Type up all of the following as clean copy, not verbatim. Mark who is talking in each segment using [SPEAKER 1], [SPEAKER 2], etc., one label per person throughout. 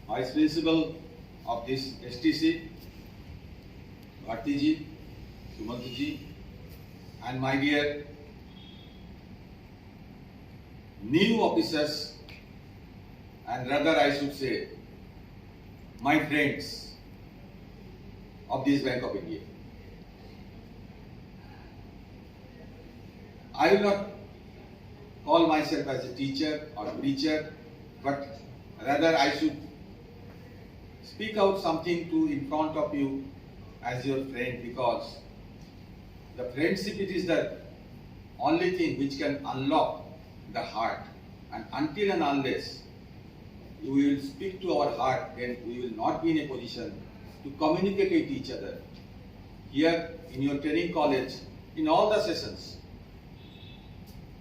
[SPEAKER 1] Vice Principal of this STC, Bharti ji, Sumant ji, and my dear new officers, and rather I should say my friends of this Bank of India. I will not call myself as a teacher or preacher, but rather I should speak out something to in front of you as your friend, because the friendship, it is the only thing which can unlock the heart, and until and unless you will speak to our heart, then we will not be in a position to communicate with each other. Here in your training college, in all the sessions,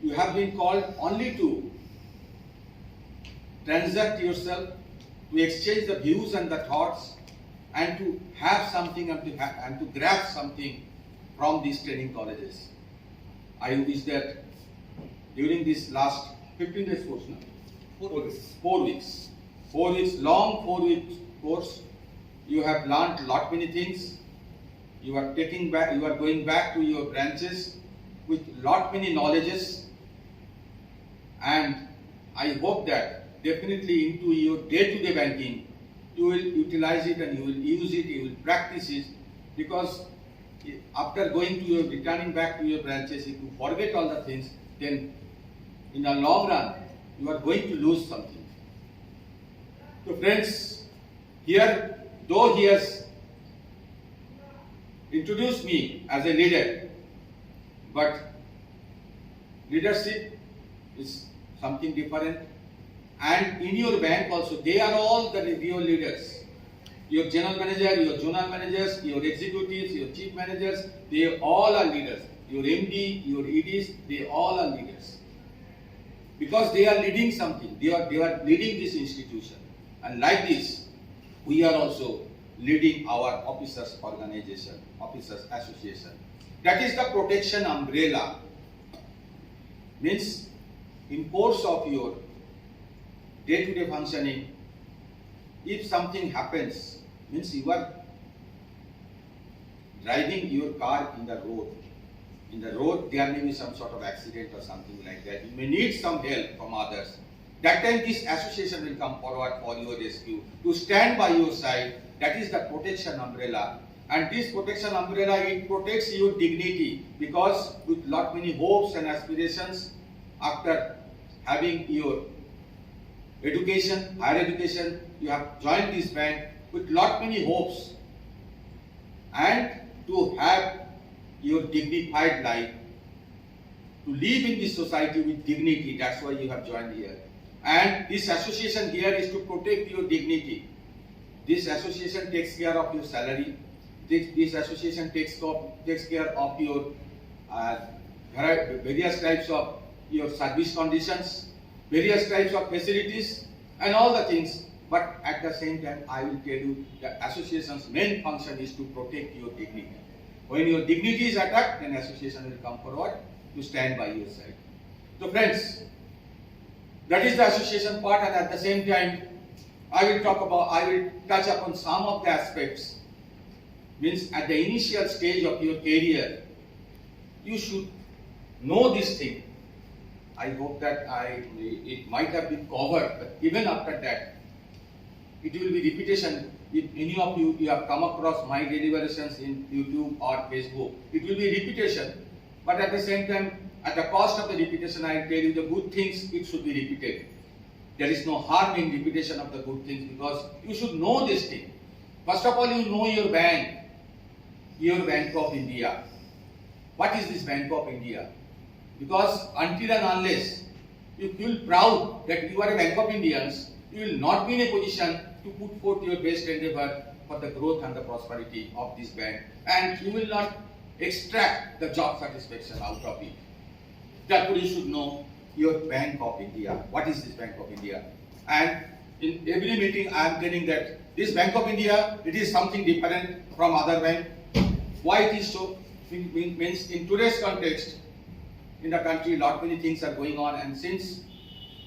[SPEAKER 1] you have been called only to transact yourself, to exchange the views and the thoughts, and to have something and to grab something from these training colleges. I wish that during this last 15 days course, no? 4 weeks. 4 weeks, long 4 weeks course, you have learned lot many things. You are going back to your branches with lot many knowledges, and I hope that definitely into your day-to-day banking, you will utilize it and you will use it, you will practice it, because after returning back to your branches, if you forget all the things, then in the long run, you are going to lose something. So friends, here, though he has introduced me as a leader, but leadership is something different. And in your bank also, they are all your leaders. Your general manager, your zonal managers, your executives, your chief managers, they all are leaders. Your MD, your EDs, they all are leaders. Because they are leading something. They are leading this institution. And like this, we are also leading our officers organization, officers association. That is the protection umbrella. Means in course of your day-to-day functioning, if something happens, means you are driving your car in the road. In the road, there may be some sort of accident or something like that. You may need some help from others. That time this association will come forward for your rescue, to stand by your side. That is the protection umbrella. And this protection umbrella, it protects your dignity, because with lot many hopes and aspirations, after having your education, higher education, you have joined this bank with lot many hopes, and to have your dignified life, to live in this society with dignity. That's why you have joined here. And this association here is to protect your dignity. This association takes care of your salary. This association takes care of your various types of your service conditions, various types of facilities, and all the things. But at the same time, I will tell you, the association's main function is to protect your dignity. When your dignity is attacked, then association will come forward to stand by your side. So friends, that is the association part, and at the same time, I will touch upon some of the aspects. Means at the initial stage of your career, you should know this thing. I hope that it might have been covered, but even after that, it will be repetition. If any of you have come across my deliberations in YouTube or Facebook, it will be repetition. But at the same time, at the cost of the repetition, I tell you the good things, it should be repeated. There is no harm in repetition of the good things, because you should know this thing. First of all, you know your bank of India. What is this Bank of India? Because until and unless you feel proud that you are a Bank of Indians, you will not be in a position to put forth your best endeavor for the growth and the prosperity of this bank, and you will not extract the job satisfaction out of it. Therefore, you should know your Bank of India. What is this Bank of India? And in every meeting, I am telling that this Bank of India, it is something different from other banks. Why it is so? Means in today's context, in the country, lot many things are going on, and since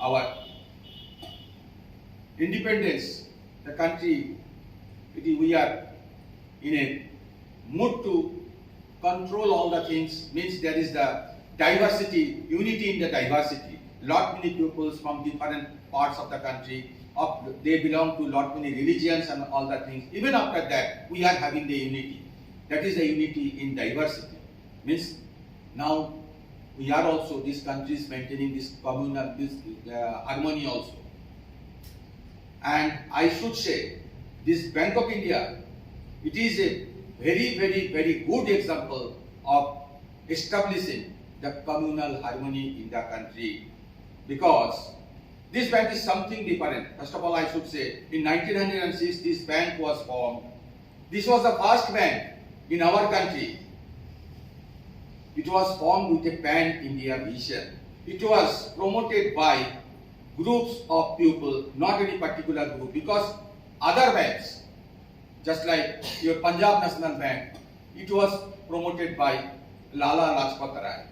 [SPEAKER 1] our independence, the country, we are in a mood to control all the things, means there is the diversity, unity in the diversity. Lot many peoples from different parts of the country, they belong to lot many religions and all the things. Even after that, we are having the unity. That is the unity in diversity. Means now we are also, these countries maintaining this communal, this harmony also. And I should say, this Bank of India, it is a very, very, very good example of establishing the communal harmony in the country. Because this bank is something different. First of all, I should say, in 1906, this bank was formed. This was the first bank in our country. It was formed with a pan-India vision. It was promoted by groups of people, not any particular group, because other banks, just like your Punjab National Bank, it was promoted by Lala Lajpat Rai.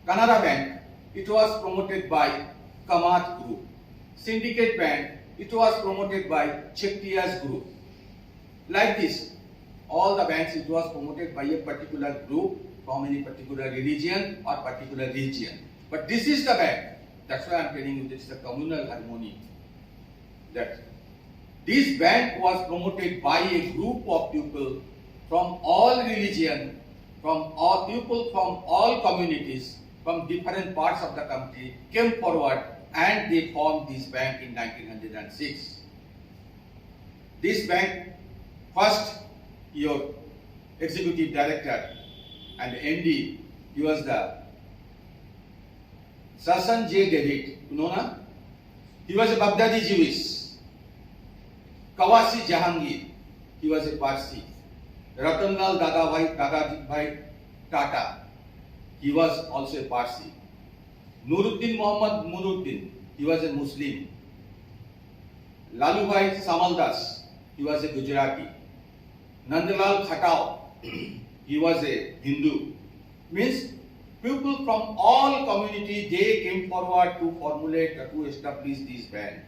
[SPEAKER 1] Canara Bank, it was promoted by Kamath Group. Syndicate Bank, it was promoted by Chettiar's Group. Like this, all the banks, it was promoted by a particular group from any particular religion or particular region. But this is the bank. That's why I'm telling you this is the communal harmony. That this bank was promoted by a group of people from all religion, from all people from all communities, from different parts of the country, came forward and they formed this bank in 1906. This bank, first your executive director and MD, he was the Sanjay David, you know na? He was a Baghdadi Jewish. Kawasi Jahangir, he was a Parsi. Ratanlal Dadabhai Tata, he was also a Parsi. Nuruddin Muhammad Muruddin, he was a Muslim. Lalubhai Samaldas, he was a Gujarati. Nandalal Khatao, he was a Hindu. Means people from all community, they came forward to formulate, to establish this bank.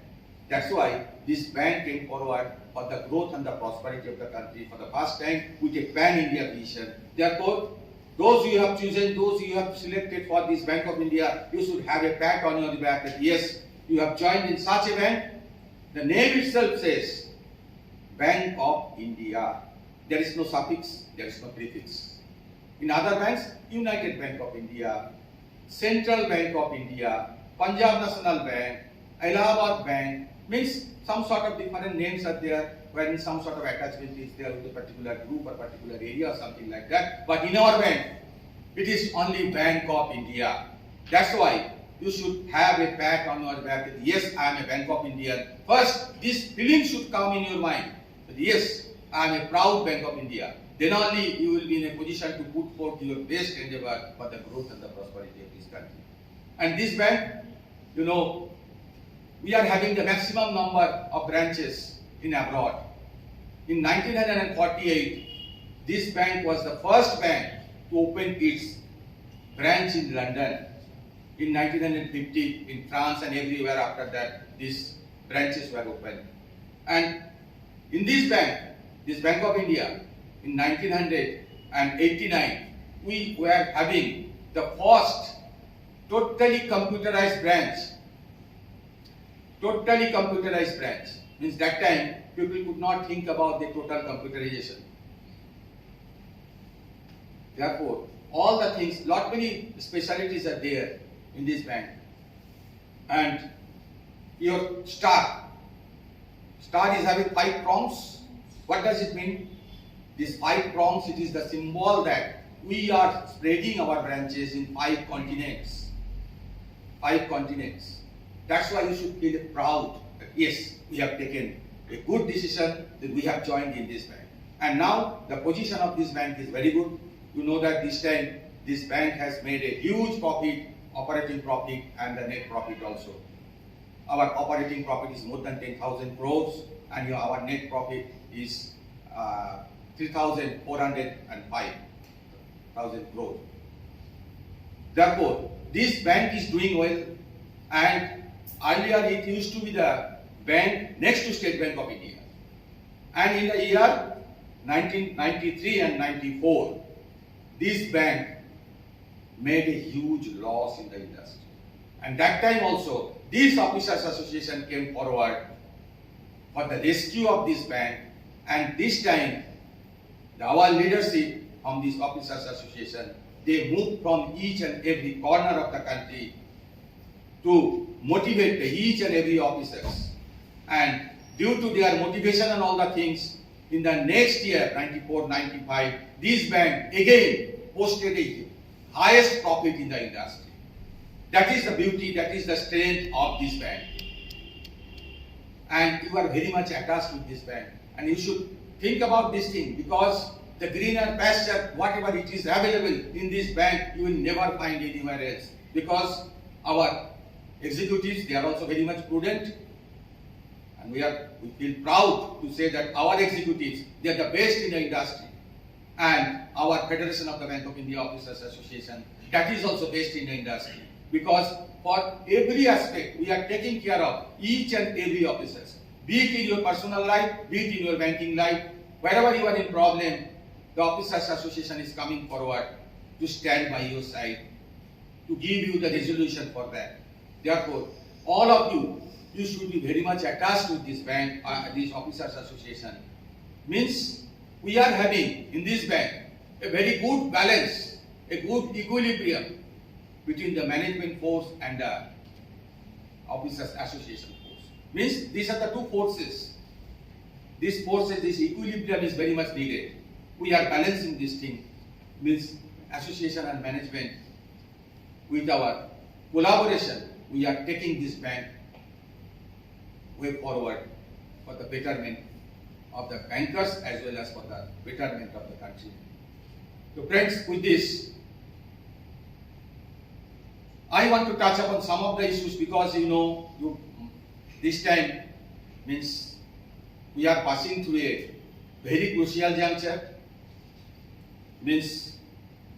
[SPEAKER 1] That's why this bank came forward for the growth and the prosperity of the country for the first time with a pan-India vision. Therefore, those you have chosen, those you have selected for this Bank of India, you should have a pat on your back that yes, you have joined in such a bank. The name itself says Bank of India. There is no suffix, there is no prefix. In other banks, United Bank of India, Central Bank of India, Punjab National Bank, Allahabad Bank, means some sort of different names are there, wherein some sort of attachment is there with a particular group or particular area or something like that. But in our bank, it is only Bank of India. That's why you should have a pat on your back that yes, I am a Bank of India. First, this feeling should come in your mind that yes, I am a proud Bank of India. Then only you will be in a position to put forth your best endeavor for the growth and the prosperity of this country. And this bank, you know, we are having the maximum number of branches in abroad. In 1948, this bank was the first bank to open its branch in London. In 1950, in France and everywhere after that, these branches were opened. And in this bank of India, in 1989, we were having the first totally computerized branch. Totally computerized branch. Means that time, people could not think about the total computerization. Therefore, all the things, lot many specialities are there in this bank. And your star is having 5 prongs. What does it mean? These 5 prongs, it is the symbol that we are spreading our branches in 5 continents. 5 continents. That's why you should feel proud that yes, we have taken a good decision that we have joined in this bank. And now the position of this bank is very good. You know that this time this bank has made a huge profit, operating profit and the net profit also. Our operating profit is more than 10,000 crores and our net profit is 3,405,000 crores. Therefore, this bank is doing well, and earlier it used to be the bank next to State Bank of India. And in the year 1993 and 94, this bank made a huge loss in the industry. And that time also, this Officers Association came forward for the rescue of this bank, and this time our leadership from this Officers Association, they moved from each and every corner of the country to motivate each and every officers. And due to their motivation and all the things, in the next year, 94-95, this bank again posted a highest profit in the industry. That is the beauty, that is the strength of this bank. And you are very much attached with this bank. And you should think about this thing, because the greener pasture, whatever it is available in this bank, you will never find anywhere else. Because our executives, they are also very much prudent. And we feel proud to say that our executives, they are the best in the industry. And our Federation of the Bank of India Officers Association, that is also best in the industry. Because for every aspect, we are taking care of each and every officers. Be it in your personal life, be it in your banking life, wherever you are in problem, the Officers Association is coming forward to stand by your side, to give you the resolution for that. Therefore, all of you, you should be very much attached with this bank, this Officers Association. Means we are having in this bank a very good balance, a good equilibrium between the management force and the Officers Association force. Means these are the two forces. These forces, this equilibrium is very much needed. We are balancing this thing. Means association and management, with our collaboration, we are taking this bank way forward for the betterment of the bankers as well as for the betterment of the country. So friends, with this, I want to touch upon some of the issues, because this time means we are passing through a very crucial juncture. Means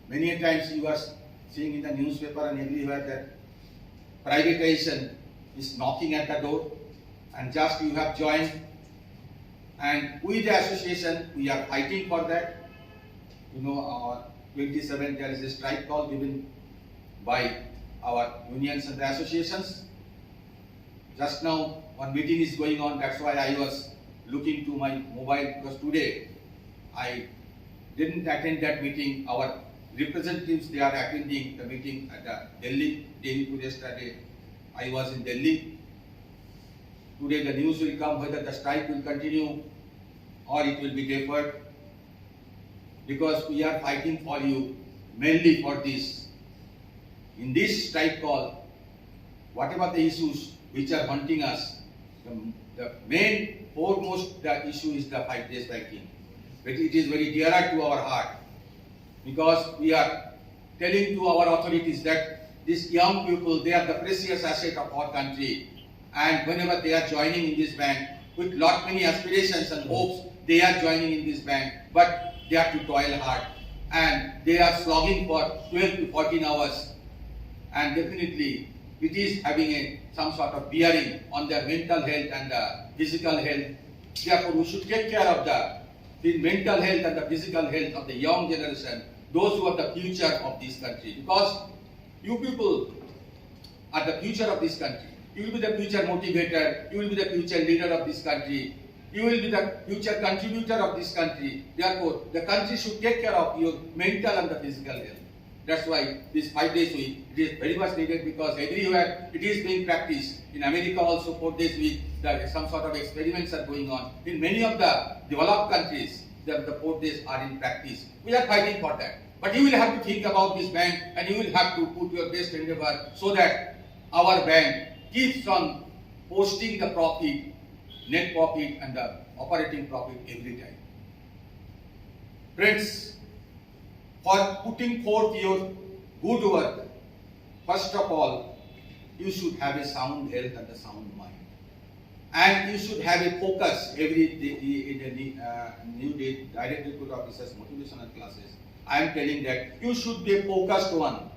[SPEAKER 1] many times you are seeing in the newspaper and everywhere that privatization is knocking at the door, and just you have joined, and with the association we are fighting for that. Our 27th, there is a strike call given by our unions and the associations. Just now one meeting is going on, that's why I was looking to my mobile, because today I didn't attend that meeting. Our representatives, they are attending the meeting at Delhi. Day before yesterday I was in Delhi. Today the news will come whether the strike will continue or it will be deferred, because we are fighting for you mainly for this. In this strike call, whatever the issues which are haunting us, the main foremost the issue is the 5 days banking. But it is very dearer to our heart, because we are telling to our authorities that these young people, they are the precious asset of our country, and whenever they are joining in this bank with lot many aspirations and hopes, they are joining in this bank, but they have to toil hard and they are slogging for 12 to 14 hours, and definitely it is having some sort of bearing on their mental health and physical health. Therefore, we should take care of the mental health and the physical health of the young generation, those who are the future of this country. Because you people are the future of this country. You will be the future motivator, you will be the future leader of this country, you will be the future contributor of this country. Therefore, the country should take care of your mental and the physical health. That's why this 5 days week, it is very much needed, because everywhere it is being practiced. In America also 4 days week, some sort of experiments are going on. In many of the developed countries, the 4 days are in practice. We are fighting for that. But you will have to think about this bank, and you will have to put your best endeavor so that our bank keeps on posting the profit, net profit and the operating profit every time. Friends, for putting forth your good work, first of all, you should have a sound health and a sound mind. And you should have a focus every day in the new day, direct recruit officers, motivational classes. I am telling that you should be a focused one.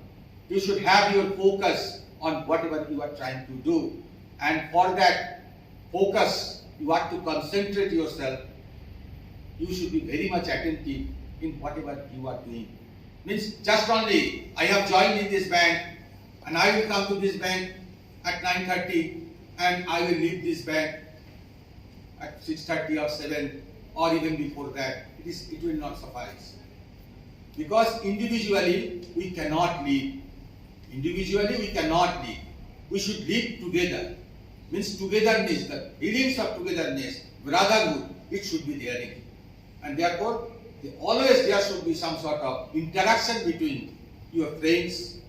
[SPEAKER 1] You should have your focus on whatever you are trying to do. And for that focus, you have to concentrate yourself. You should be very much attentive in whatever you are doing. Means just only, I have joined in this bank and I will come to this bank at 9:30 and I will leave this bank at 6:30 or 7 or even before that. It will not suffice. Because individually we cannot live. Individually we cannot live. We should live together. Means togetherness, the feelings of togetherness, brotherhood, it should be there in it. And therefore, always there should be some sort of interaction between your friends,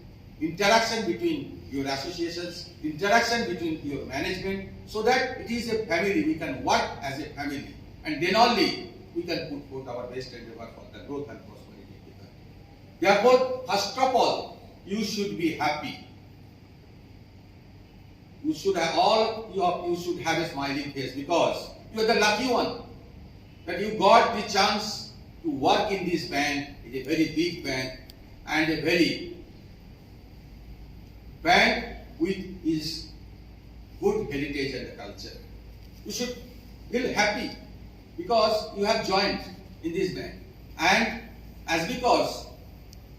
[SPEAKER 1] interaction between your associations, interaction between your management, so that it is a family, we can work as a family. And then only we can put forth our best endeavor for the growth and prosperity of the country. Therefore, first of all, you should be happy. You should have you should have a smiling face, because you are the lucky one that you got the chance to work in this bank. It's a very big bank and a very bank with its good heritage and culture. You should feel happy because you have joined in this bank, and as because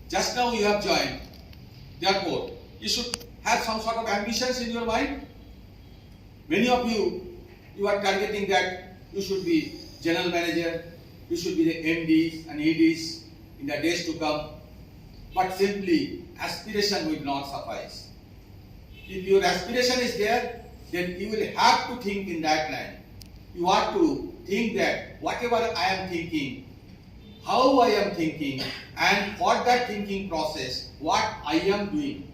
[SPEAKER 1] just now you have joined, therefore you should have some sort of ambitions in your mind. Many of you are targeting that you should be general manager, you should be the MDs and EDs in the days to come. But simply aspiration will not suffice. If your aspiration is there, then you will have to think in that line. You have to think that whatever I am thinking, how I am thinking, and for that thinking process, what I am doing.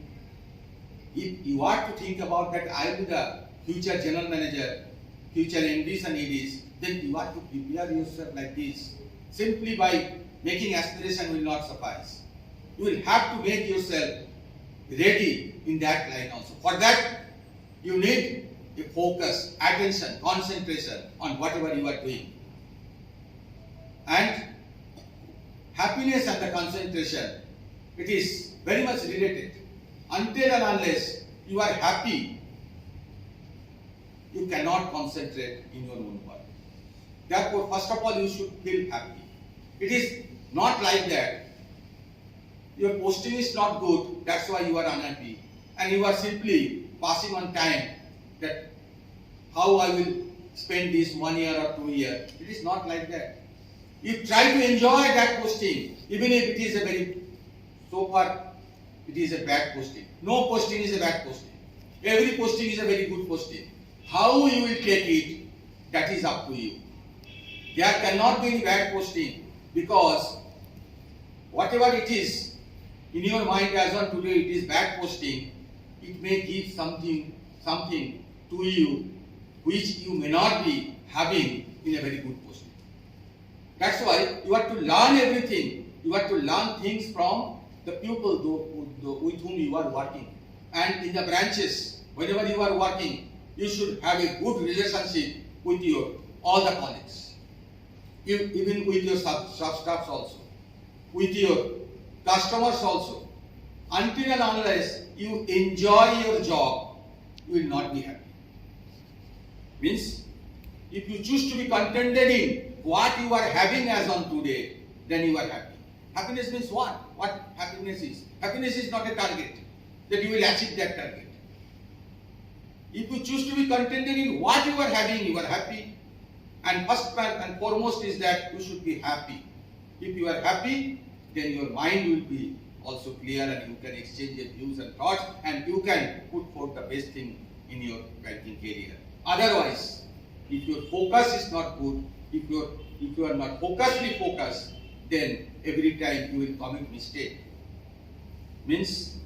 [SPEAKER 1] If you are to think about that I will be the future general manager, future MDs and EDs, then you have to prepare yourself like this. Simply by making aspiration will not suffice. You will have to make yourself ready in that line also. For that, you need a focus, attention, concentration on whatever you are doing. And happiness and the concentration, it is very much related. Until and unless you are happy, you cannot concentrate in your own work. Therefore, first of all, you should feel happy. It is not like that. Your posting is not good, that's why you are unhappy. And you are simply passing on time that how I will spend this 1 year or 2 years. It is not like that. You try to enjoy that posting, even if it is a very, so far, it is a bad posting. No posting is a bad posting. Every posting is a very good posting. How you will take it, that is up to you. There cannot be any bad posting, because whatever it is in your mind as on today, it is bad posting. It may give something to you which you may not be having in a very good posting. That's why you have to learn everything. You have to learn things from the people with whom you are working. And in the branches, whenever you are working, you should have a good relationship with all the colleagues. Even with your sub-staffs also. With your customers also. Until and unless you enjoy your job, you will not be happy. Means, if you choose to be contented in what you are having as on today, then you are happy. Happiness means what? What happiness is? Happiness is not a target, that you will achieve that target. If you choose to be contented in what you are having, you are happy. And first and foremost is that you should be happy. If you are happy, then your mind will be also clear and you can exchange your views and thoughts and you can put forth the best thing in your banking career. Otherwise, if your focus is not good, if you are not focused, then every time you will commit mistake. Means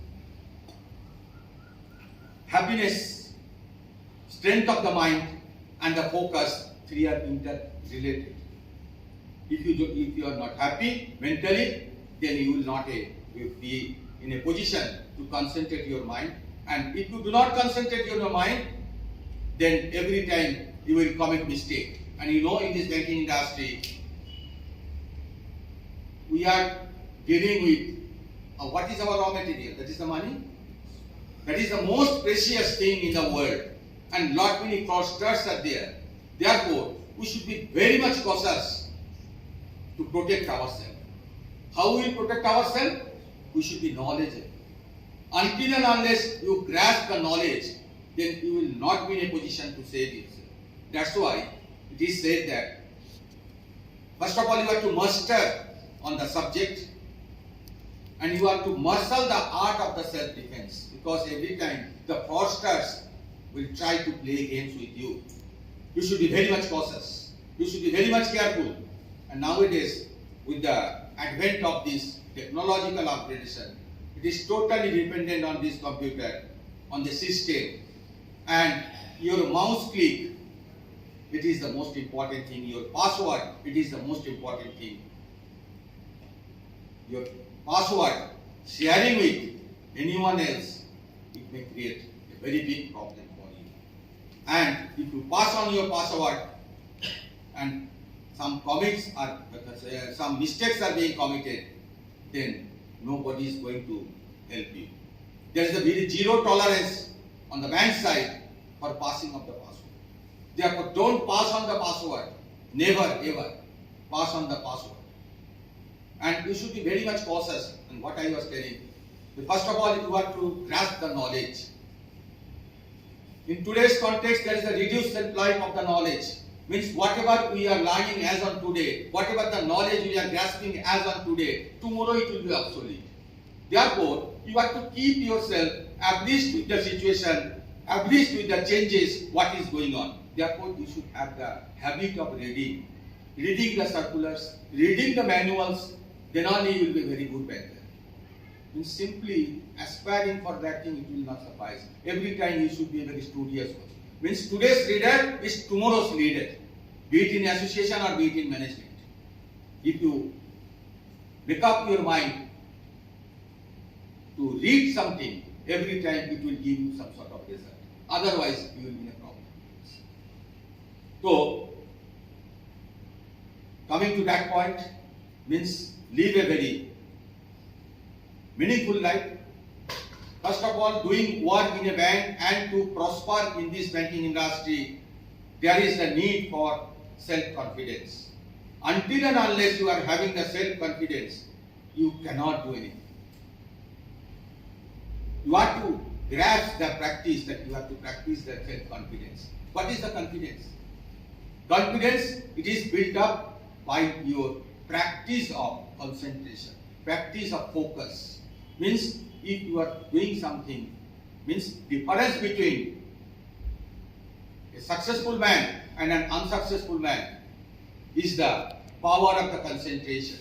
[SPEAKER 1] happiness, strength of the mind and the focus, three are interrelated. If you are not happy mentally, then you will not be in a position to concentrate your mind. And if you do not concentrate your mind, then every time you will commit mistake. And you know, in this banking industry, we are dealing with what is our raw material? That is the money. That is the most precious thing in the world. and lot many fraudsters are there. Therefore, we should be very much cautious to protect ourselves. How we will protect ourselves? We should be knowledgeable. Until and unless you grasp the knowledge, then you will not be in a position to save yourself. That's why it is said that first of all you have to master on the subject, and you have to marshal the art of the self-defense, because every time the fraudsters will try to play games with you. You should be very much cautious. You should be very much careful. And nowadays, with the advent of this technological upgradation, it is totally dependent on this computer, on the system, and your mouse click, it is the most important thing. Your password, it is the most important thing. Your password, sharing with anyone else, it may create a very big problem for you. And if you pass on your password and some some mistakes are being committed, then nobody is going to help you. There is a very zero tolerance on the bank side for passing of the password. Therefore, don't pass on the password. Never ever pass on the password. And you should be very much cautious in what I was telling. First of all, you have to grasp the knowledge. In today's context, there is a reduced life of the knowledge. Means whatever we are learning as on today, whatever the knowledge we are grasping as on today, tomorrow it will be obsolete. Therefore, you have to keep yourself abreast with the situation, abreast with the changes, what is going on. Therefore, you should have the habit of reading the circulars, reading the manuals, then only you will be a very good banker. Means simply aspiring for that thing, it will not suffice. Every time you should be a very studious one. Means today's reader is tomorrow's leader, be it in association or be it in management. If you make up your mind to read something, every time it will give you some sort of result. Otherwise, you will be in a problem. So, coming to that point means live a very meaningful life. First of all, doing work in a bank and to prosper in this banking industry, there is a need for self-confidence. Until and unless you are having the self-confidence, you cannot do anything. You have to grasp the practice that you have to practice the self-confidence. What is the confidence? Confidence, it is built up by your practice of concentration, practice of focus. Means if you are doing something, means difference between a successful man and an unsuccessful man is the power of the concentration.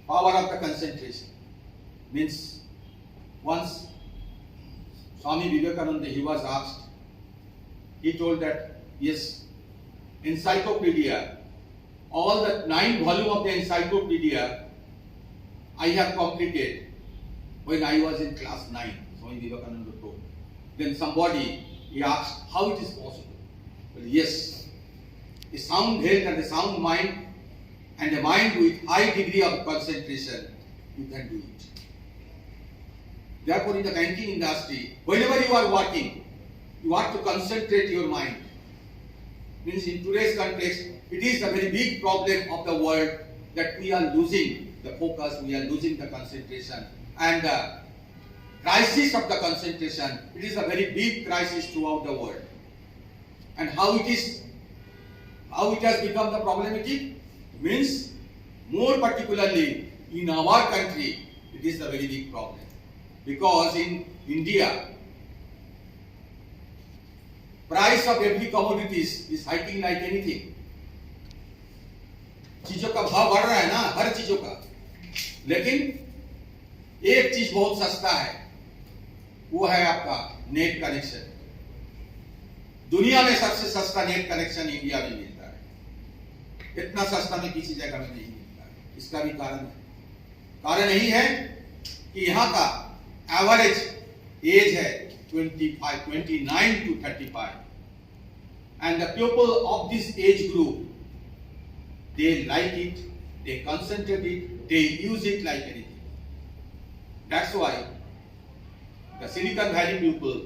[SPEAKER 1] Power of the concentration means once Swami Vivekananda, he was asked, he told that yes, encyclopedia, all the 9 volumes of the encyclopedia I have completed when I was in class 9, Swami Vivekananda told. Then somebody, he asked how it is possible. Well, yes, a sound health and a sound mind and a mind with high degree of concentration, you can do it. Therefore, in the banking industry, whenever you are working, you have to concentrate your mind. Means in today's context, it is a very big problem of the world that we are losing the focus, we are losing the concentration. And the crisis of the concentration, it is a very big crisis throughout the world. And how it has become the problematic? Means more particularly in our country, it is a very big problem. Because in India, price of every commodities is hiking like anything. चीजों का भाव बढ़ रहा है ना, हर चीजों का, लेकिन एक चीज बहुत सस्ता है, वो है आपका नेट कनेक्शन. दुनिया में सबसे सस्ता नेट कनेक्शन इंडिया में मिलता है. इतना सस्ता में किसी जगह में नहीं मिलता है. इसका भी कारण है. कारण यही है कि यहाँ का एवरेज एज है 29 to 35, and the people of this age group, they like it, they concentrate it, they use it like anything. That's why the Silicon Valley people,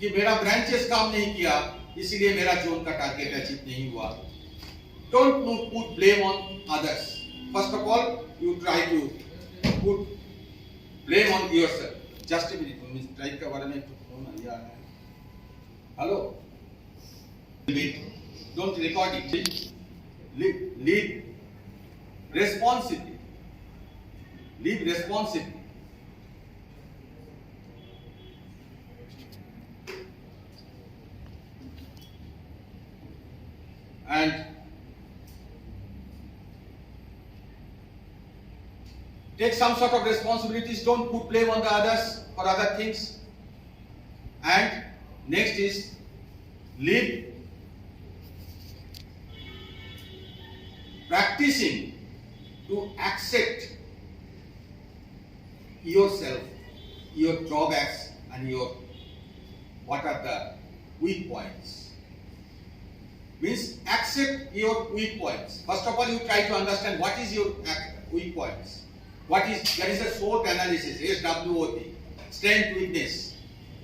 [SPEAKER 1] कि मेरा ब्रांचेस काम नहीं किया इसीलिए मेरा जोन का टारगेट अचीव नहीं हुआ. Don't put blame on others. First of all, you try to put blame on yourself. Just a minute, strike के बारे में फोन आया है. Hello. Don't record it. Leave responsibly. Live responsibly. And take some sort of responsibilities. Don't put blame on the others for other things. And next is live practicing to accept yourself, your drawbacks and your what are the weak points. Means accept your weak points. First of all, you try to understand what is your weak points. What is there is a SWOT analysis, SWOT, strength, weakness.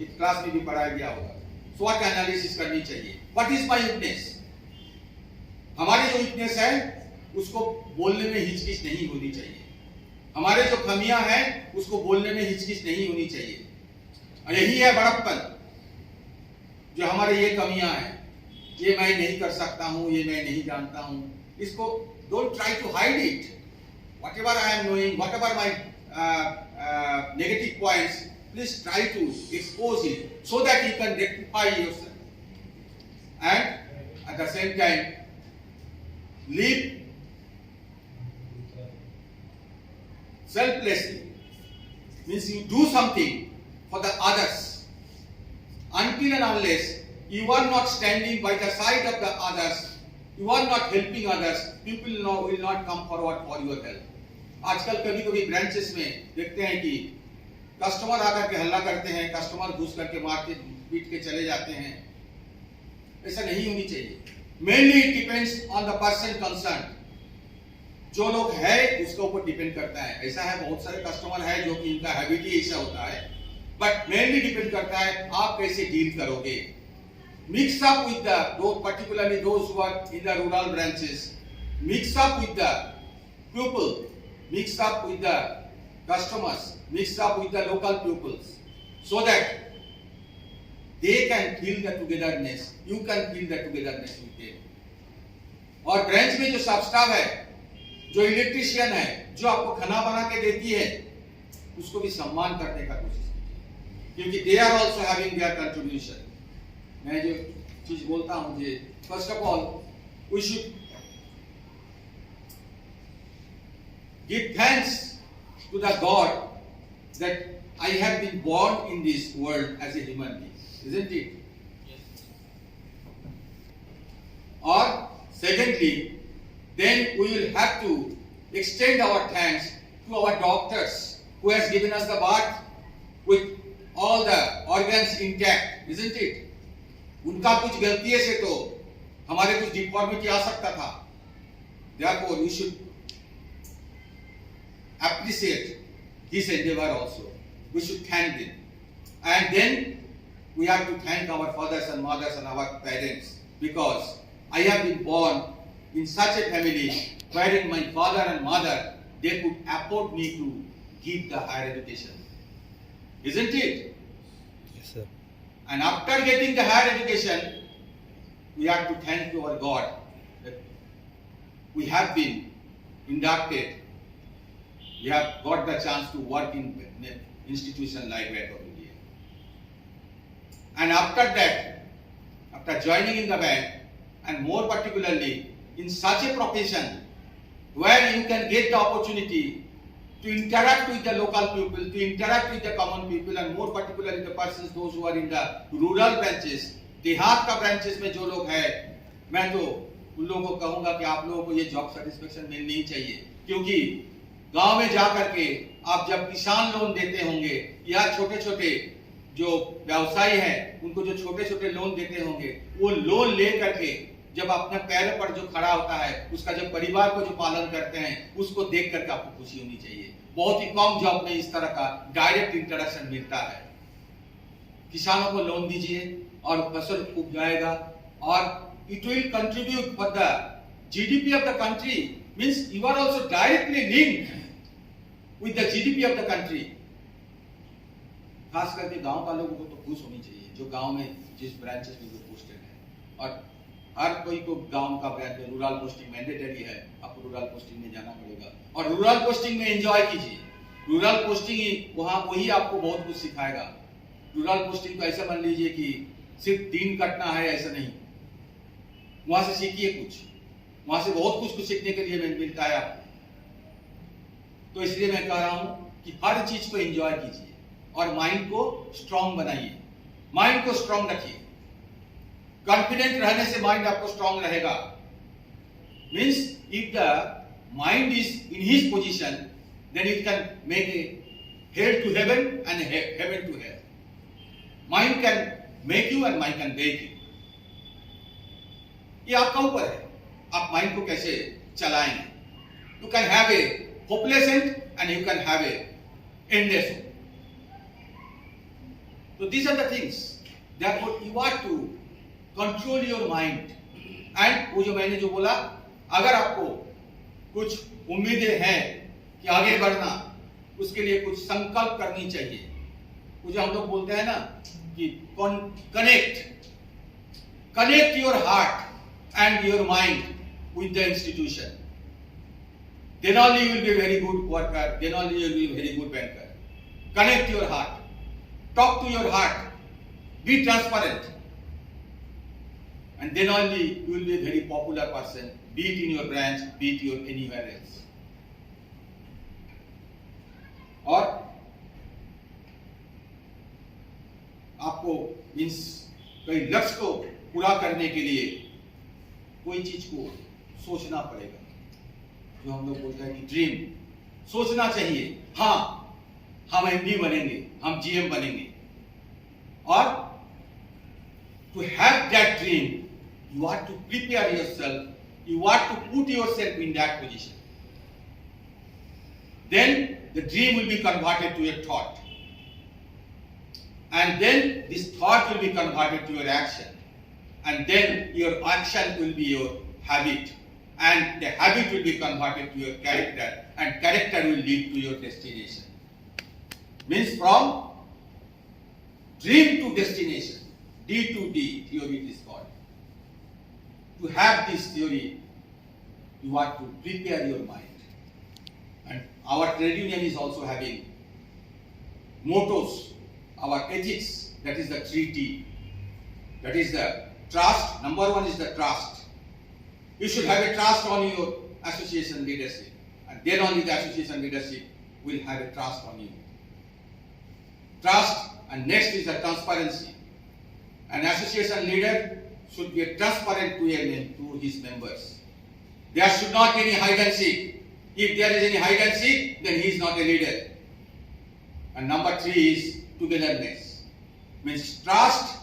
[SPEAKER 1] इस class में भी पढ़ाया गया होगा. SWOT analysis करनी चाहिए. What is my weakness? हमारी जो weakness है उसको बोलने में हिचकिच नहीं होनी चाहिए. हमारे जो कमियां हैं उसको बोलने में हिचकिच नहीं होनी चाहिए. और यही है बड़प्पन. जो हमारे ये कमियां हैं, ये मैं नहीं कर सकता हूं, ये मैं नहीं जानता हूं, इसको don't try to hide it. Whatever I am knowing, whatever my negative points, please try to expose it so that you can rectify yourself. And at the same time, live selflessly. Means you do something for the others. Until and unless you are not standing by the side of the others, you are not helping others, people will not come forward for your help. आजकल कभी कभी branches में देखते हैं कि customer आकर के हल्ला करते हैं, कस्टमर घुस करके मार के पीट के चले जाते हैं. ऐसा नहीं होनी चाहिए. Mainly it depends on the person concerned. जो लोग है उसके ऊपर डिपेंड करता है. ऐसा है बहुत सारे कस्टमर है जो कि इनका हैबिट ही ऐसा होता है. बट मेनली डिपेंड करता है आप कैसे डील करोगे. Mix up with those, particularly those who are in the rural branches. Mix up with the people. Mix up with the customers. Mix up with the local pupils, so that they can feel the togetherness. You can feel the togetherness with them. और branch में जो सब staff है, जो electrician है, जो आपको खाना बना के देती है, उसको भी सम्मान करने का कोशिश कीजिए, क्योंकि they are also having their contribution. मैं जो चीज बोलता हूँ जे first of all we should give thanks to the God that I have been born in this world as a human being, isn't it? और secondly then we will have to extend our thanks to our doctors who has given us the birth with all the organs intact, isn't it? उनका कुछ गलती से तो हमारे कुछ deformity आ सकता था. Therefore, we should appreciate his endeavor also. We should thank them. And then we have to thank our fathers and mothers and our parents, because I have been born in such a family wherein my father and mother, they could afford me to give the higher education. Isn't it?
[SPEAKER 2] Yes, sir.
[SPEAKER 1] And after getting the higher education, we have to thank to our God that we have been inducted. We have got the chance to work in an institution like that of India. And after that, after joining in the bank, and more particularly in such a profession where you can get the opportunity to interact with the local people, to interact with the common people, and more particularly the persons, those who are in the rural branches, देहात का branches में जो लोग हैं, मैं तो उन लोगों को कहूँगा कि आप लोगों को ये job satisfaction मिलनी ही चाहिए, क्योंकि गांव में जा करके आप जब किसान लोन देते होंगे या छोटे-छोटे जो व्यवसायी हैं उनको जो छोटे-छोटे लोन देते होंगे, वो लोन ले करके जब अपने पैरों पर जो खड़ा होता है, उसका जो परिवार को जो पालन करते हैं, उसको देख करके आपको खुशी होनी चाहिए. बहुत ही कम जॉब में इस तरह का डायरेक्ट इंटरेक्शन मिलता है. किसानों को लोन दीजिए और फसल उपजाएगा और it will contribute for the GDP of the country. Means you are also directly linked with the GDP of the country. खास करके गांव का लोगों को तो खुश होनी चाहिए जो गांव में जिस ब्रांचेस में जो पोस्टेड है, और हर कोई को गांव का ब्रांच में रूरल पोस्टिंग मैंडेटरी है, आपको रूरल पोस्टिंग में जाना पड़ेगा और रूरल पोस्टिंग में एंजॉय कीजिए। रूरल पोस्टिंग ही वहां वही आपको बहुत कुछ सिखाएगा। रूरल पोस्टिंग को ऐसा मान लीजिए कि सिर्फ दिन कटना है, ऐसा नहीं, वहां से सीखिए कुछ, वहां से बहुत कुछ सीखने के लिए मिलता है आपको। तो इसलिए मैं कह रहा हूं कि हर चीज को एंजॉय कीजिए और माइंड को स्ट्रांग बनाइए, माइंड को स्ट्रांग रखिए। कॉन्फिडेंट रहने से माइंड आपको स्ट्रांग रहेगा। Means if the mind is in his position then it can make a hell to heaven and heaven to hell. Mind can make you and mind can break you. ये आपका ऊपर है, आप mind को कैसे चलाएंगे। You can have a hopeless end and you can have a endless hope. So these are the things. Therefore, you have to control your mind. And वो जो मैंने जो बोला, अगर आपको कुछ उम्मीदें हैं कि आगे बढ़ना, उसके लिए कुछ संकल्प करनी चाहिए। वो जो हम लोग बोलते हैं ना कि connect your heart and your mind with the institution. Then only you will be a very good worker. Then only you will be a very good banker. Connect your heart. Talk to your heart. Be transparent. And then only you will be a very popular person, be it in your branch, be it anywhere else. और आपको means कई लक्ष्य को पूरा करने के लिए कोई चीज को सोचना पड़ेगा। जो हम लोग बोलते हैं कि ड्रीम सोचना चाहिए। हाँ, हम एमडी बनेंगे, हम जीएम बनेंगे, और to have that dream you have to prepare yourself, you have to put yourself in that position. Then the dream will be converted to a thought, and then this thought will be converted to your action, and then your action will be your habit, and the habit will be converted to your character, and character will lead to your destination. Means from dream to destination, D to D theory it is called. To have this theory, you have to prepare your mind. And our trade union is also having mottos, our ethics, that is the 3T. That is the trust. Number one is the trust. You should have a trust on your association leadership, and then only the association leadership will have a trust on you. Trust, and next is the transparency. An association leader should be transparent to his members. There should not be any hide and seek. If there is any hide and seek, then he is not a leader. And number 3 is togetherness. Means trust,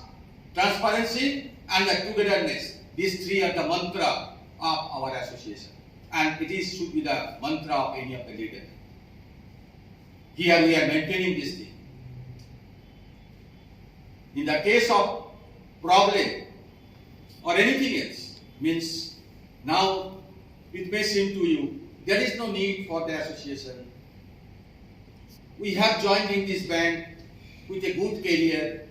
[SPEAKER 1] transparency, and the togetherness. These 3 are the mantra of our association, and it is should be the mantra of any of the leaders. Here we are maintaining this thing. In the case of problem or anything else, means now it may seem to you there is no need for the association. We have joined in this band with a good career,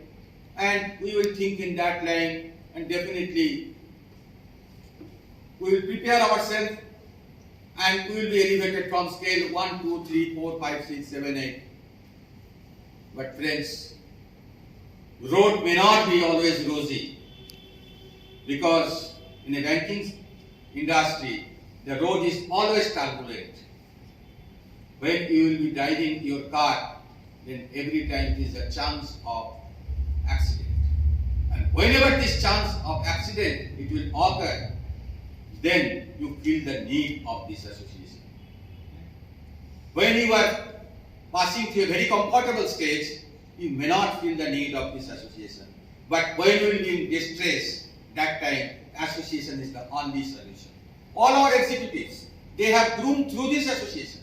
[SPEAKER 1] and we will think in that line, and definitely we will prepare ourselves, and we will be elevated from scale 1, 2, 3, 4, 5, 6, 7, 8. But friends, road may not be always rosy. Because in a banking industry, the road is always turbulent. When you will be driving your car, then every time there is a chance of accident. And whenever this chance of accident it will occur, then you feel the need of this association. When you are passing through a very comfortable stage, you may not feel the need of this association. But when you will be in distress, that time association is the only solution. All our executives, they have grown through this association.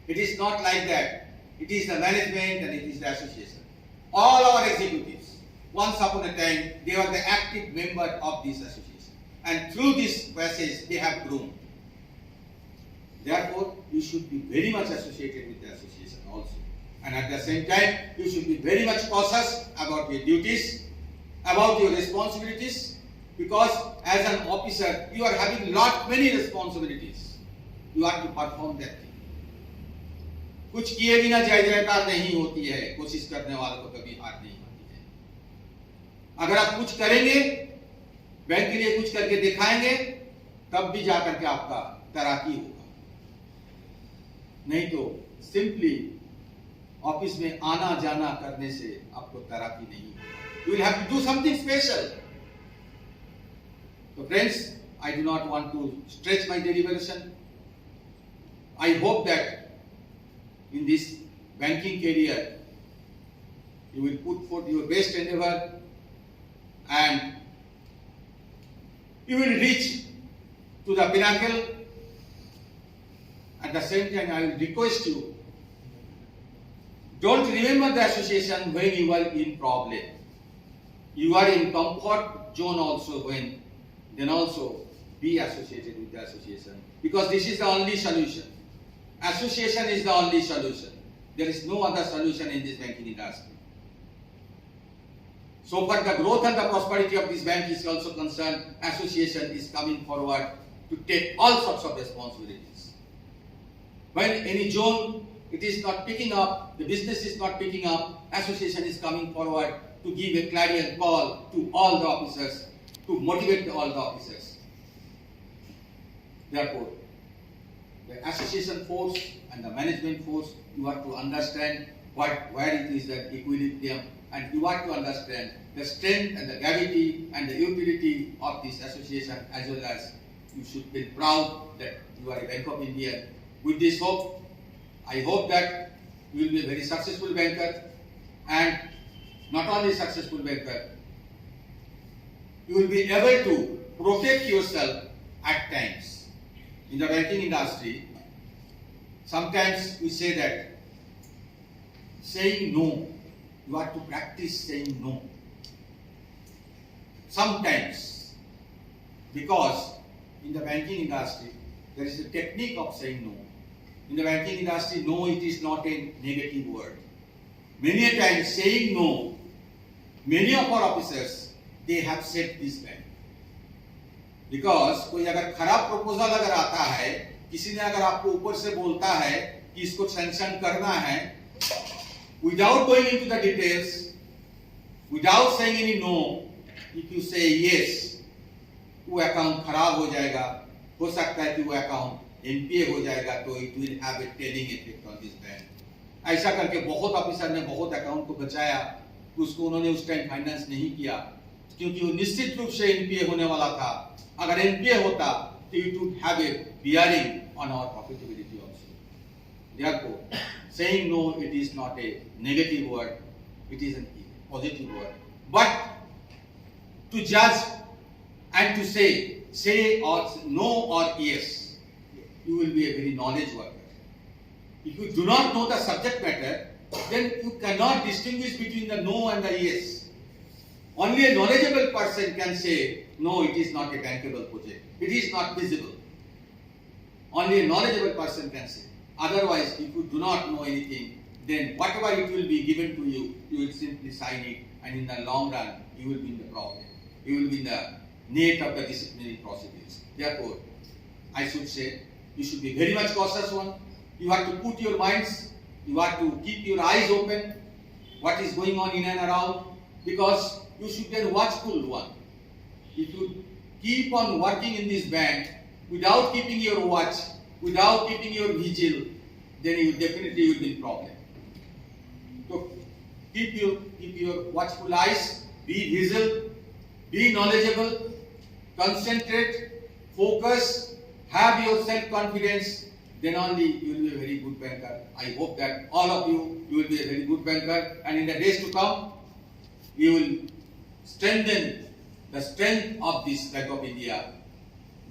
[SPEAKER 1] It is not like that. It is the management and it is the association. All our executives, once upon a time, they were the active member of this association. And through this process, they have grown. Therefore, you should be very much associated with the association also. And at the same time, you should be very much cautious about your duties, about your responsibilities, because as an officer, you are having many responsibilities. You have to perform that thing. कुछ किए बिना जय जयकार नहीं होती है, कोशिश करने वालों को कभी हार नहीं होती है। अगर आप कुछ करेंगे, बैंक के लिए कुछ करके दिखाएंगे, तब भी जाकर के आपका तराकी होगा। नहीं तो सिंपली ऑफिस में आना जाना करने से आपको तराकी नहीं होगा। You will have to do something special. So friends, I do not want to stretch my deliberation. I hope that in this banking career, you will put forth your best endeavor and you will reach to the pinnacle. At the same time, I will request you, don't remember the association when you are in problem. You are in comfort zone also when, then also be associated with the association, because this is the only solution. Association is the only solution. There is no other solution in this banking industry. So far the growth and the prosperity of this bank is also concerned, association is coming forward to take all sorts of responsibilities. When any zone it is not picking up, the business is not picking up, association is coming forward to give a clarion call to all the officers, to motivate all the officers. Therefore, the association force and the management force, you have to understand where it is the equilibrium, and you have to understand the strength and the gravity and the utility of this association, as well as you should be proud that you are a Bank of India. With this hope, I hope that you will be a very successful banker, and not only successful banker, you will be able to protect yourself at times. In the banking industry, sometimes we say that saying no, you have to practice saying no. Sometimes, because in the banking industry, there is a technique of saying no. In the banking industry, no, it is not a negative word. Many a times saying no, many of our officers, they have said this back. Because कोई अगर खराब proposal अगर आता है, किसी ने अगर आपको ऊपर से बोलता है कि इसको सैंक्शन करना है, without going into the details, without saying any no, if you say yes, वो अकाउंट खराब हो जाएगा, हो सकता है कि वो अकाउंट एनपीए हो जाएगा, तो it will have a telling effect on this bank. ऐसा करके बहुत ऑफिसर ने बहुत अकाउंट को बचाया, उसको उन्होंने उस टाइम फाइनेंस नहीं किया, क्योंकि वो निश्चित रूप से एनपीए होने वाला था. अगर एनपीए होता तो it would have a bearing on our profitability also. Therefore, saying no, it is not a negative word, it is a positive word. But to judge and to say or no or yes, you will be a very knowledge worker. If you do not know the subject matter, then you cannot distinguish between the no and the yes. Only a knowledgeable person can say, no, it is not a bankable project. It is not feasible. Only a knowledgeable person can say. Otherwise, if you do not know anything, then whatever it will be given to you, you will simply sign it, and in the long run, you will be in the problem. You will be in the net of the disciplinary procedures. Therefore, I should say, you should be very much cautious one. You have to put your minds, you have to keep your eyes open, what is going on in and around, because you should be a watchful one. If you keep on working in this bank without keeping your watch, without keeping your vigil, then you definitely will be in problem. So keep your watchful eyes, be vigil, be knowledgeable, concentrate, focus, have your self-confidence, then only you will be a very good banker. I hope that all of you will be a very good banker, and in the days to come, you will strengthen the strength of this Bank of India.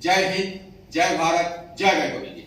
[SPEAKER 1] Jai Hind, Jai Bharat, Jai Bank of India.